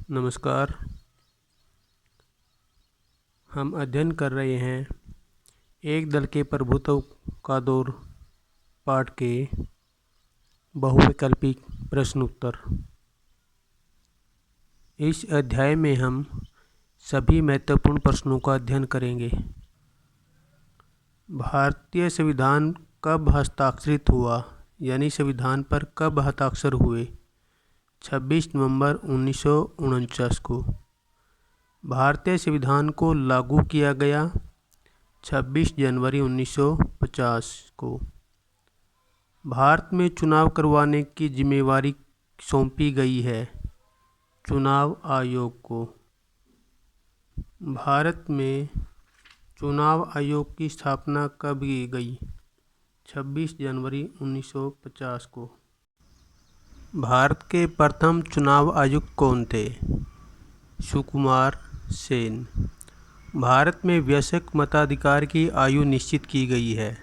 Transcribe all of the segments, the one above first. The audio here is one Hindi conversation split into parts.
नमस्कार। हम अध्ययन कर रहे हैं एक दल के प्रभुत्व का दौर पाठ के बहुविकल्पिक प्रश्न उत्तर। इस अध्याय में हम सभी महत्वपूर्ण प्रश्नों का अध्ययन करेंगे। भारतीय संविधान कब हस्ताक्षरित हुआ, यानी संविधान पर कब हस्ताक्षर हुए? 26 नवंबर 1949 को। भारतीय संविधान को लागू किया गया 26 जनवरी 1950 को। भारत में चुनाव करवाने की जिम्मेवारी सौंपी गई है चुनाव आयोग को। भारत में चुनाव आयोग की स्थापना कब की गई? 26 जनवरी 1950 को। भारत के प्रथम चुनाव आयुक्त कौन थे? सुकुमार सेन। भारत में वयस्क मताधिकार की आयु निश्चित की गई है।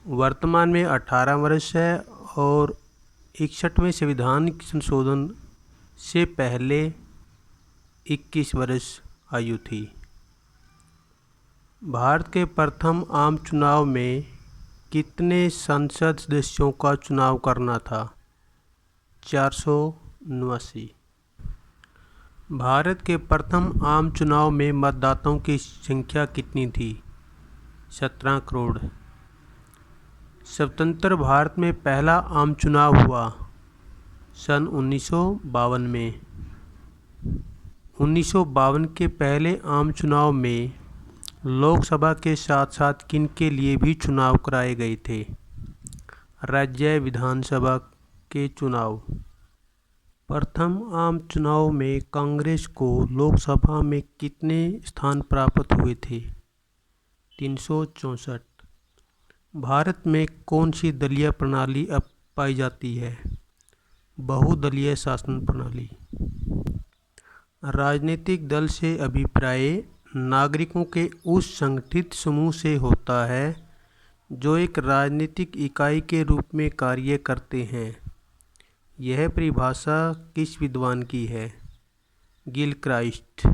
वर्तमान में 18 वर्ष है और 61वें संविधानिक संशोधन से पहले 21 वर्ष आयु थी। भारत के प्रथम आम चुनाव में कितने संसद सदस्यों का चुनाव करना था? 479। भारत के प्रथम आम चुनाव में मतदाताओं की संख्या कितनी थी? 17 करोड़। स्वतंत्र भारत में पहला आम चुनाव हुआ सन 1952 में। 1952 के पहले आम चुनाव में लोकसभा के साथ साथ किन के लिए भी चुनाव कराए गए थे? राज्य विधानसभा के चुनाव। प्रथम आम चुनाव में कांग्रेस को लोकसभा में कितने स्थान प्राप्त हुए थे? 364। भारत में कौन सी दलीय प्रणाली अब पाई जाती है? बहुदलीय शासन प्रणाली। राजनीतिक दल से अभिप्राय नागरिकों के उस संगठित समूह से होता है जो एक राजनीतिक इकाई के रूप में कार्य करते हैं। यह परिभाषा किस विद्वान की है? गिलक्राइस्ट।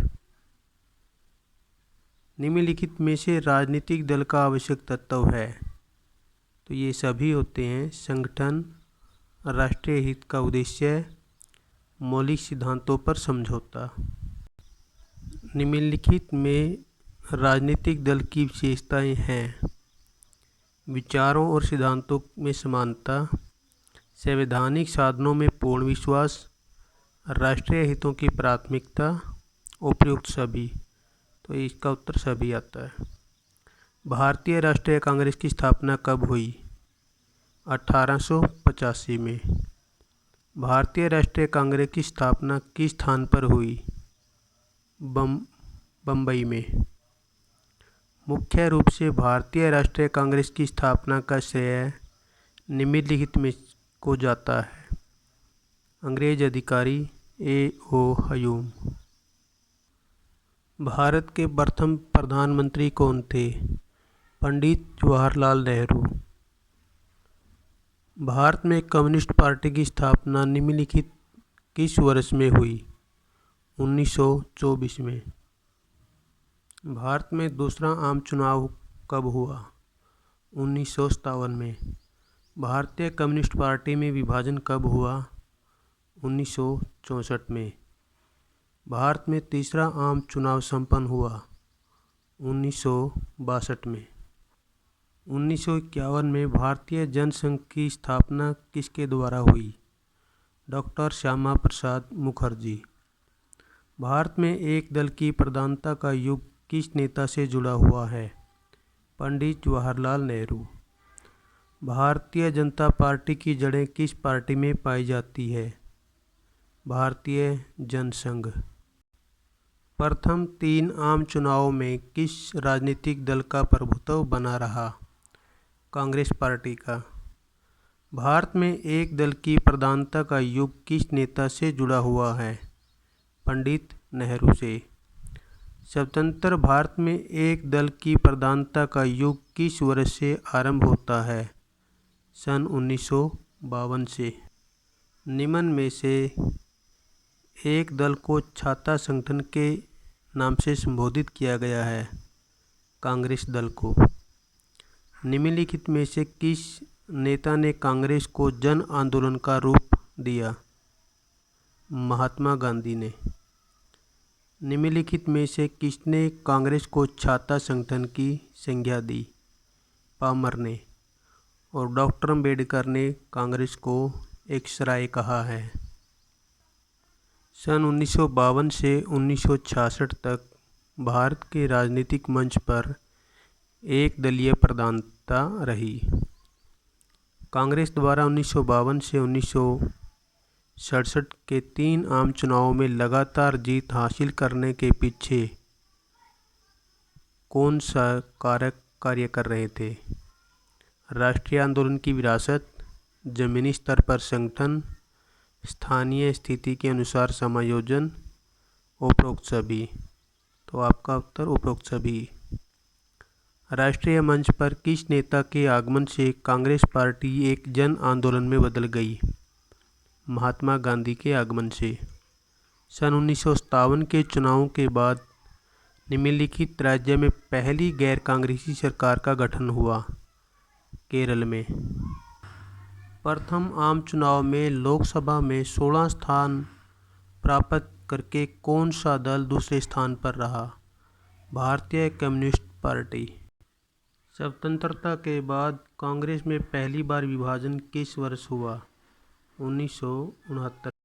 निम्नलिखित में से राजनीतिक दल का आवश्यक तत्व है, तो ये सभी होते हैं संगठन, राष्ट्रीय हित का उद्देश्य, मौलिक सिद्धांतों पर समझौता। निम्नलिखित में राजनीतिक दल की विशेषताएं हैं: विचारों और सिद्धांतों में समानता, संवैधानिक साधनों में पूर्ण विश्वास, राष्ट्रीय हितों की प्राथमिकता, उपयुक्त सभी। तो इसका उत्तर सभी आता है। भारतीय राष्ट्रीय कांग्रेस की स्थापना कब हुई? 1885 में। भारतीय राष्ट्रीय कांग्रेस की स्थापना किस स्थान पर हुई? बम्बई में। मुख्य रूप से भारतीय राष्ट्रीय कांग्रेस की स्थापना का श्रेय निम्नलिखित में को जाता है: अंग्रेज अधिकारी A.O. ह्यूम। भारत के प्रथम प्रधानमंत्री कौन थे? पंडित जवाहरलाल नेहरू। भारत में कम्युनिस्ट पार्टी की स्थापना निम्नलिखित किस वर्ष में हुई? 1924 में। भारत में दूसरा आम चुनाव कब हुआ? 1957 में। भारतीय कम्युनिस्ट पार्टी में विभाजन कब हुआ? 1964 में। भारत में तीसरा आम चुनाव संपन्न हुआ 1962 में। 1951 में भारतीय जनसंघ की स्थापना किसके द्वारा हुई? डॉक्टर श्यामा प्रसाद मुखर्जी। भारत में एक दल की प्रधानता का युग किस नेता से जुड़ा हुआ है? पंडित जवाहरलाल नेहरू। भारतीय जनता पार्टी की जड़ें किस पार्टी में पाई जाती है? भारतीय जनसंघ। प्रथम 3 आम चुनावों में किस राजनीतिक दल का प्रभुत्व बना रहा? कांग्रेस पार्टी का। भारत में एक दल की प्रधानता का युग किस नेता से जुड़ा हुआ है? पंडित नेहरू से। स्वतंत्र भारत में एक दल की प्रधानता का युग किस वर्ष से आरंभ होता है? सन 1952 से। निम्न में से एक दल को छाता संगठन के नाम से संबोधित किया गया है? कांग्रेस दल को। निम्नलिखित में से किस नेता ने कांग्रेस को जन आंदोलन का रूप दिया? महात्मा गांधी ने। निम्नलिखित में से किसने कांग्रेस को छाता संगठन की संज्ञा दी? पामर ने। और डॉक्टर अम्बेडकर ने कांग्रेस को एक सराय कहा है। सन 1952 से 1966 तक भारत के राजनीतिक मंच पर एक दलीय प्रधानता रही। कांग्रेस द्वारा 1952 से 1967 के 3 आम चुनावों में लगातार जीत हासिल करने के पीछे कौन सा कार्य कर रहे थे? राष्ट्रीय आंदोलन की विरासत, जमीनी स्तर पर संगठन, स्थानीय स्थिति के अनुसार समायोजन, उपरोक्त सभी। तो आपका उत्तर उपरोक्त सभी। राष्ट्रीय मंच पर किस नेता के आगमन से कांग्रेस पार्टी एक जन आंदोलन में बदल गई? महात्मा गांधी के आगमन से। सन 1957 के चुनावों के बाद निम्नलिखित राज्य में पहली गैर कांग्रेसी सरकार का गठन हुआ? केरल में। प्रथम आम चुनाव में लोकसभा में 16 स्थान प्राप्त करके कौन सा दल दूसरे स्थान पर रहा? भारतीय कम्युनिस्ट पार्टी। स्वतंत्रता के बाद कांग्रेस में पहली बार विभाजन किस वर्ष हुआ? 1969।